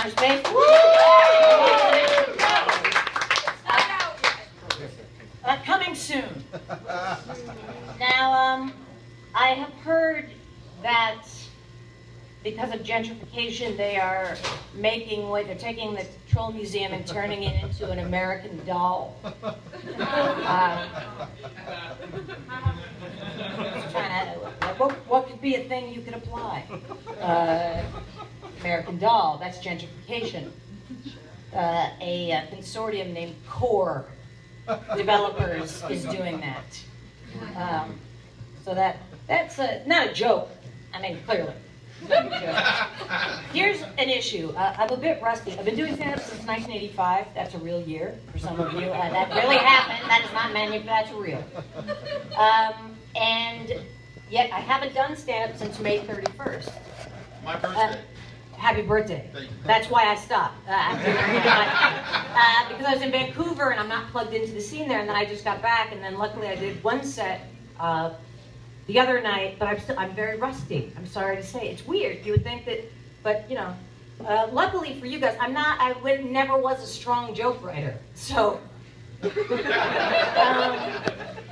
Space. Coming soon. Now, I have heard that because of gentrification, they are they're taking the Troll Museum and turning it into an American Doll. What could be a thing you could apply? American Doll, that's gentrification. A consortium named Core Developers is doing that. So that's not a joke. I mean, clearly. Not a joke. Here's an issue. I'm a bit rusty. I've been doing stand-up since 1985. That's a real year for some of you. That really happened. That is not manufactured real. And yet I haven't done stand-up since May 31st. My birthday. Happy birthday. That's why I stopped. Because I was in Vancouver and I'm not plugged into the scene there, and then I just got back, and then luckily I did one set the other night, but I'm very rusty. I'm sorry to say. It's weird. You would think that, but you know, luckily for you guys, I never was a strong joke writer. So,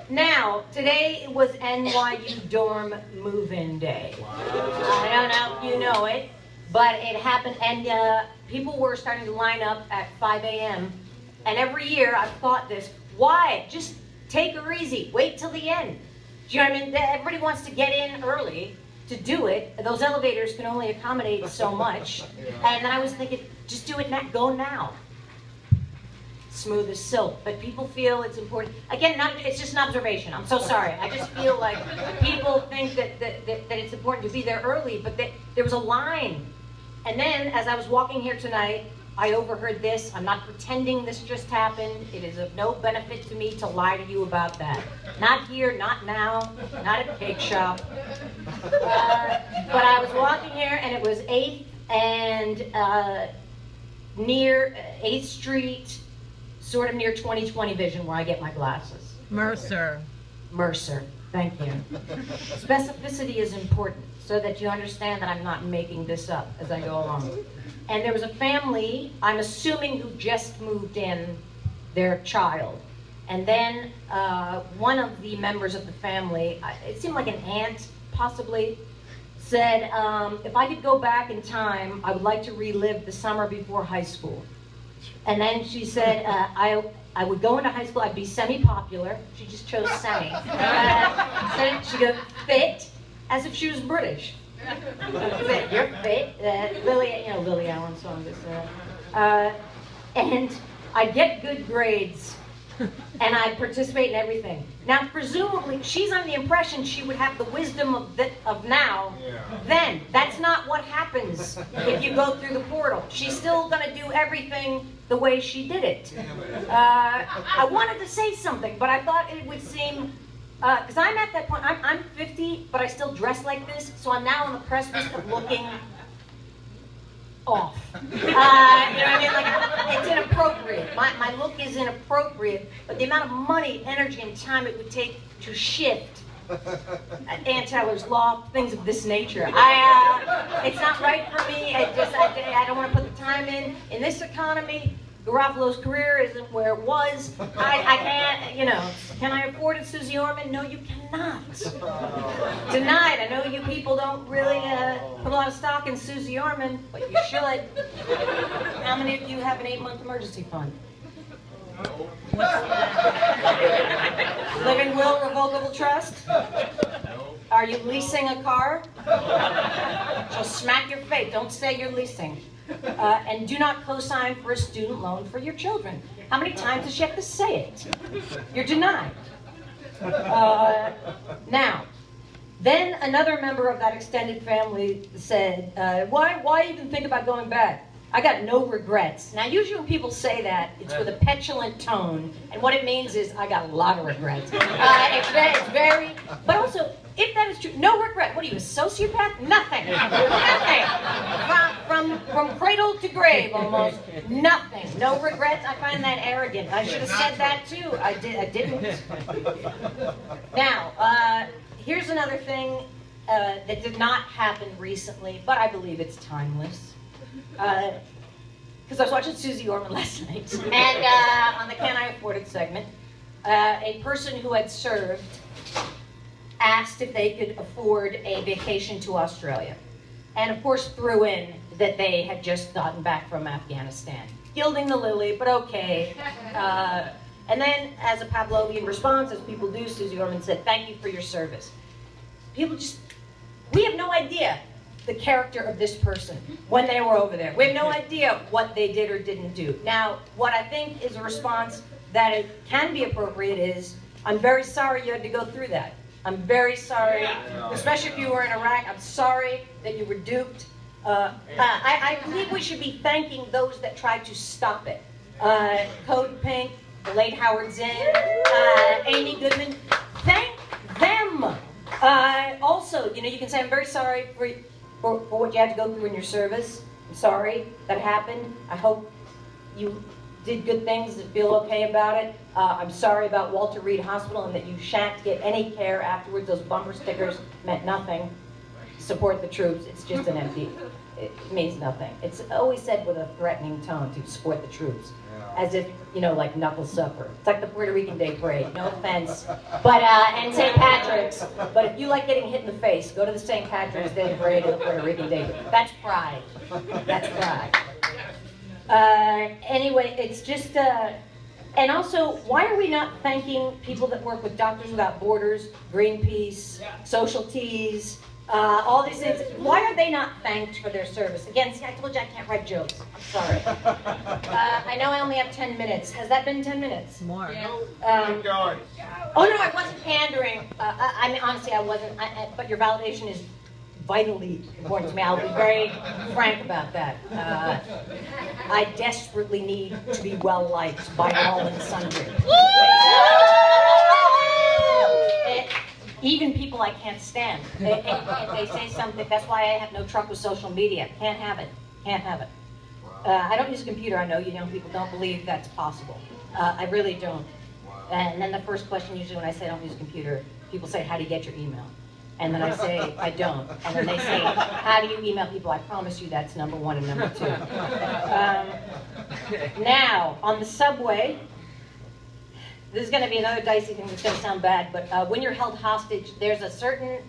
now, today was NYU dorm move-in day. I don't know if you know it, but it happened, and people were starting to line up at 5 a.m. And every year I've thought this, why? Just take her easy, wait till the end. Do you know what I mean? Everybody wants to get in early to do it. Those elevators can only accommodate so much. And then I was thinking, just do it now, go now. Smooth as silk, but people feel it's important. Again, it's just an observation. I'm so sorry. I just feel like people think that it's important to be there early, but there was a line. And then, as I was walking here tonight, I overheard this. I'm not pretending this just happened. It is of no benefit to me to lie to you about that. Not here, not now, not at the cake shop. But I was walking here, and it was 8th and near 8th Street, sort of near 20/20 vision where I get my glasses. Mercer. Mercer, thank you. Specificity is important so that you understand that I'm not making this up as I go along. And there was a family, I'm assuming, who just moved in their child. And then one of the members of the family, it seemed like an aunt possibly, said, if I could go back in time, I would like to relive the summer before high school. And then she said, I would go into high school, I'd be semi-popular. She just chose semi. She goes, fit, as if she was British. Fit, you're fit. Lily Allen song this. And I'd get good grades, and I'd participate in everything. Now, presumably, she's under the impression she would have the wisdom of now. Then, that's not what happens if you go through the portal. She's still going to do everything the way she did it. I wanted to say something, but I thought it would seem, because I'm at that point, I'm 50, but I still dress like this, so I'm now on the precipice of looking off. You know what I mean? Like, it's inappropriate. My look is inappropriate, but the amount of money, energy, and time it would take to shift Ann Taylor's Law, things of this nature. It's not right for me. I don't want to put the time in. In this economy, Garafalo's career isn't where it was. I can't, you know. Can I afford it, Susie Orman? No, you cannot. Denied. I know you people don't really put a lot of stock in Susie Orman, but you should. How many of you have an 8-month emergency fund? Living will, revocable trust? Are you leasing a car? So smack your face. Don't say you're leasing. And do not co-sign for a student loan for your children. How many times does she have to say it? You're denied. Now, then another member of that extended family said, why even think about going back? I got no regrets. Now, usually when people say that, it's with a petulant tone, and what it means is, I got a lot of regrets. It's very, but also, if that is true, no regret. What are you, a sociopath? Nothing. Nothing. From cradle to grave, almost. Nothing. No regrets. I find that arrogant. I should have said that, too. I didn't. Now, here's another thing that did not happen recently, but I believe it's timeless. because I was watching Susie Orman last night, and on the Can I Afford It segment, a person who had served asked if they could afford a vacation to Australia. And of course threw in that they had just gotten back from Afghanistan. Gilding the lily, but okay. And then, as a Pavlovian response, as people do, Susie Orman said, "Thank you for your service." We have no idea the character of this person when they were over there. We have no idea what they did or didn't do. Now, what I think is a response that it can be appropriate is, I'm very sorry you had to go through that. I'm very sorry, especially if you were in Iraq. I'm sorry that you were duped. I believe we should be thanking those that tried to stop it. Code Pink, the late Howard Zinn, Amy Goodman. Thank them. Also, you can say, I'm very sorry for what you had to go through in your service. I'm sorry that happened. I hope you did good things and feel okay about it. I'm sorry about Walter Reed Hospital and that you shan't get any care afterwards. Those bumper stickers meant nothing. Support the troops. It's just an empty, it means nothing. It's always said with a threatening tone to support the troops. As if, like knuckle supper. It's like the Puerto Rican Day Parade, no offense. But, and St. Patrick's. But if you like getting hit in the face, go to the St. Patrick's Day Parade or the Puerto Rican Day Parade. That's pride. That's pride. Anyway, it's just, and also, why are we not thanking people that work with Doctors Without Borders, Greenpeace, Social Teas, all these things? Why are they not thanked for their service? Again, see, I told you I can't write jokes. I'm sorry. I know I only have 10 minutes. Has that been 10 minutes? More. Keep going. Oh, no, I wasn't pandering. I mean, honestly, I wasn't. But your validation is vitally important to me. I'll be very frank about that. I desperately need to be well-liked by all and sundry. Even people I can't stand. If they say something, that's why I have no truck with social media. Can't have it. Can't have it. I don't use a computer. I know young people don't believe that's possible. I really don't. And then the first question, usually when I say I don't use a computer, people say, how do you get your email? And then I say, I don't. And then they say, how do you email people? I promise you that's number one and number two. Now, on the subway, this is going to be another dicey thing that's going to sound bad, but when you're held hostage, there's a certain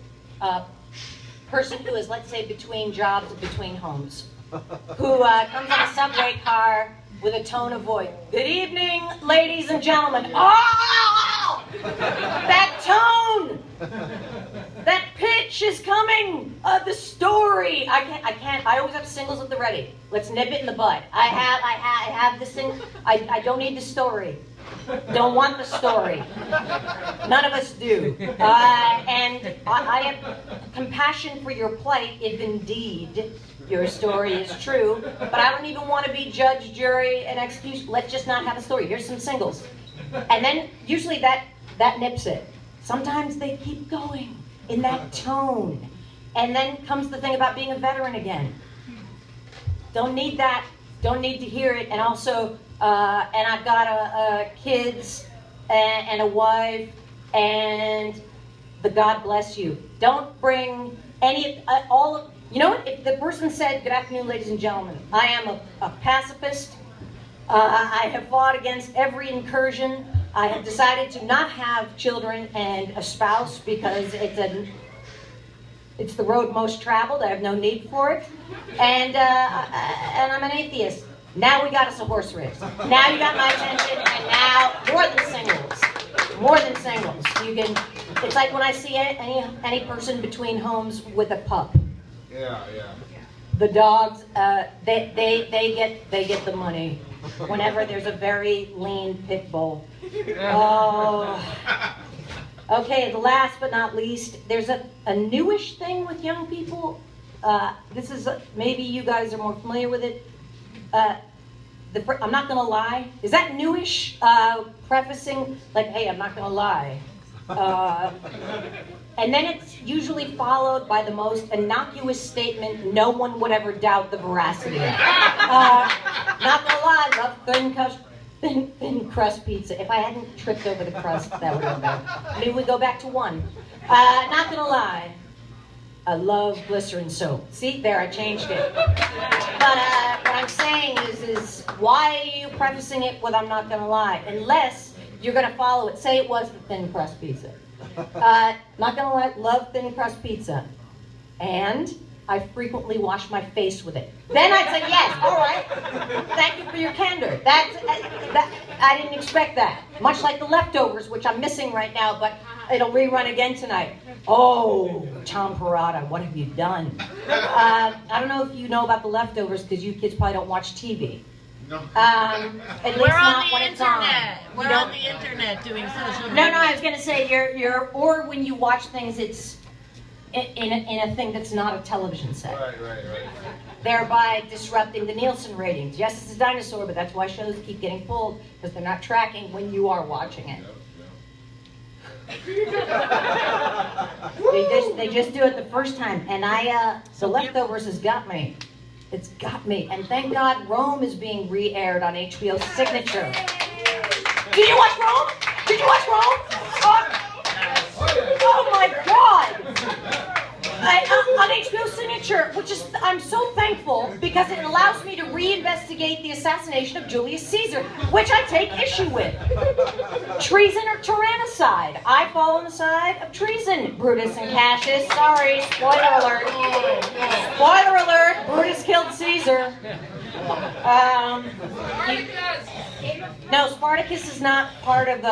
person who is, let's say, between jobs, between homes, who comes in a subway car with a tone of voice. Good evening, ladies and gentlemen. Oh! That tone! That pitch is coming! The story! I can't, I always have singles at the ready. Let's nip it in the bud. I have this thing, I don't need the story. Don't want the story. None of us do. And I have compassion for your plight if indeed your story is true, but I don't even want to be judge, jury, and execution. Let's just not have a story. Here's some singles. And then usually that nips it. Sometimes they keep going in that tone. And then comes the thing about being a veteran again. Don't need that. Don't need to hear it. And also, and I've got kids and a wife and the God bless you. Don't bring any, all of, you know what? If the person said, good afternoon, ladies and gentlemen, I am a pacifist. I have fought against every incursion. I have decided to not have children and a spouse because it's the road most traveled. I have no need for it. And I'm an atheist. Now we got us a horse race. Now you got my attention, and now more than singles. More than singles. You can. It's like when I see any person between homes with a pup. Yeah. The dogs, they get the money. Whenever there's a very lean pit bull. Oh. Okay, the last but not least, there's a newish thing with young people. This is, maybe you guys are more familiar with it. I'm not gonna lie. Is that newish? Prefacing, like, hey, I'm not gonna lie. And then it's usually followed by the most innocuous statement no one would ever doubt the veracity of. Not gonna lie, love thin crust pizza. If I hadn't tripped over the crust, that would have been. Maybe we go back to one. Not gonna lie, I love glycerin soap. See, there, I changed it. But what I'm saying is is, why are you prefacing it with I'm not gonna lie? Unless you're gonna follow it. Say it was the thin crust pizza. Not gonna lie, love thin crust pizza. And I frequently wash my face with it. Then I'd say, yes, all right. Thank you for your candor. I didn't expect that. Much like the leftovers, which I'm missing right now, but it'll rerun again tonight. Oh, Tom Parada, what have you done? I don't know if you know about the leftovers, because you kids probably don't watch TV. No. At least We're not on when the it's on. internet. We're You don't- on the internet doing social No, media. I was gonna say or when you watch things, it's in a thing that's not a television set, Right. thereby disrupting the Nielsen ratings. Yes, it's a dinosaur, but that's why shows keep getting pulled, because they're not tracking when you are watching it. They just do it the first time, and the leftovers has got me. It's got me, and thank God Rome is being re-aired on HBO Signature. Did you watch Rome? Did you watch Rome? Oh my God! On HBO Signature, which is, I'm so thankful because it allows me to reinvestigate the assassination of Julius Caesar, which I take issue with. Treason or tyrannicide? I fall on the side of treason. Brutus and Cassius, sorry, spoiler alert. Spoiler alert, Brutus killed Caesar. No, Spartacus is not part of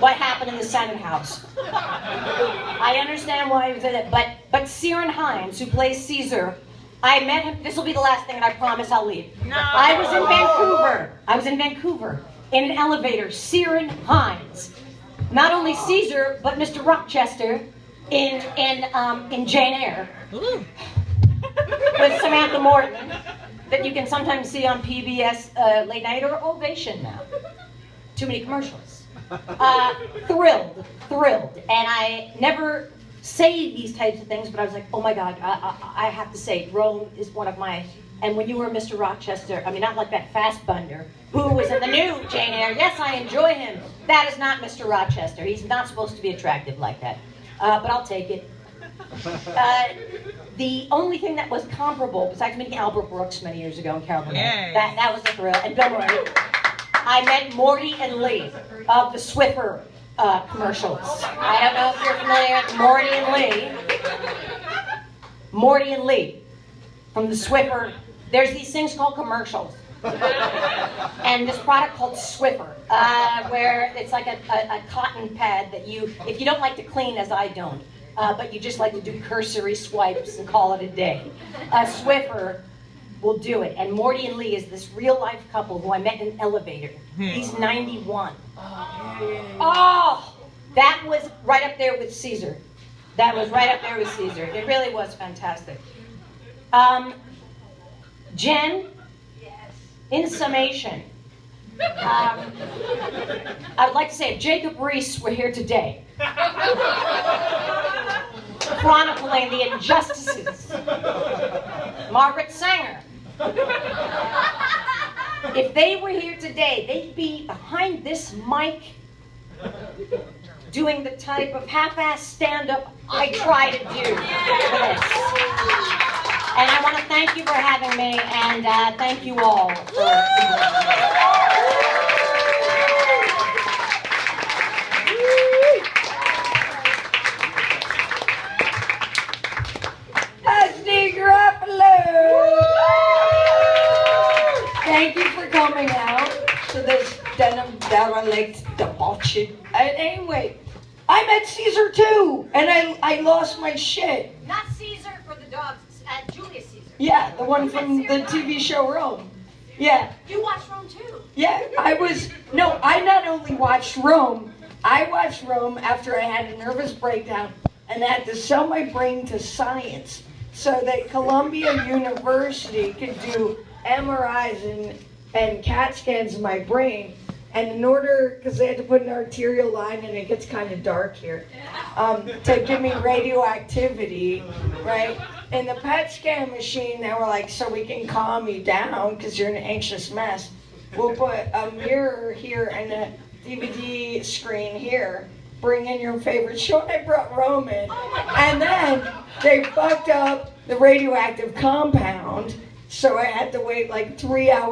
what happened in the Senate House. I understand why he said that, but Ciaran Hinds, who plays Caesar, I met him. This will be the last thing, and I promise I'll leave. No. I was in Vancouver in an elevator. Ciaran Hinds, not only Caesar, but Mr. Rochester in Jane Eyre with Samantha Morton, that you can sometimes see on PBS late night or Ovation now. Too many commercials. Thrilled. And I never say these types of things, but I was like, oh my God, I have to say, Rome is one of my, and when you were Mr. Rochester, I mean, not like that Fassbender, who was in the new Jane Eyre. Yes, I enjoy him. That is not Mr. Rochester. He's not supposed to be attractive like that. But I'll take it. The only thing that was comparable, besides meeting Albert Brooks many years ago in Carol Burnett, that was a thrill. And Bill Murray. I met Morty and Lee of the Swiffer commercials. I don't know if you're familiar with Morty and Lee from the Swiffer. There's these things called commercials. And this product called Swiffer, where it's like a cotton pad that if you don't like to clean, as I don't, but you just like to do cursory swipes and call it a day, Swiffer will do it. And Morty and Lee is this real life couple who I met in an elevator. He's 91. Oh, that was right up there with Caesar. It really was fantastic. Jen, in summation, I would like to say if Jacob Reese were here today, chronicling the injustices, Margaret Sanger, if they were here today, they'd be behind this mic doing the type of half-ass stand-up I try to do for this. And I want to thank you for having me, and thank you all for Garafalo! Thank you for coming out to this denim derelict debauchery. Anyway, I met Caesar too, and I lost my shit. Not Caesar for the dogs, Julius Caesar. Yeah, the one from the TV show Rome. Yeah. You watched Rome too. Yeah, I not only watched Rome, I watched Rome after I had a nervous breakdown and had to sell my brain to science so that Columbia University could do MRIs and CAT scans of my brain. And in order, because they had to put an arterial line, and it gets kind of dark here, to give me radioactivity, right? In the PET scan machine, they were like, so we can calm you down because you're an anxious mess. We'll put a mirror here and a DVD screen here. Bring in your favorite show. I brought Rome in. And then they fucked up the radioactive compound, so I had to wait like 3 hours.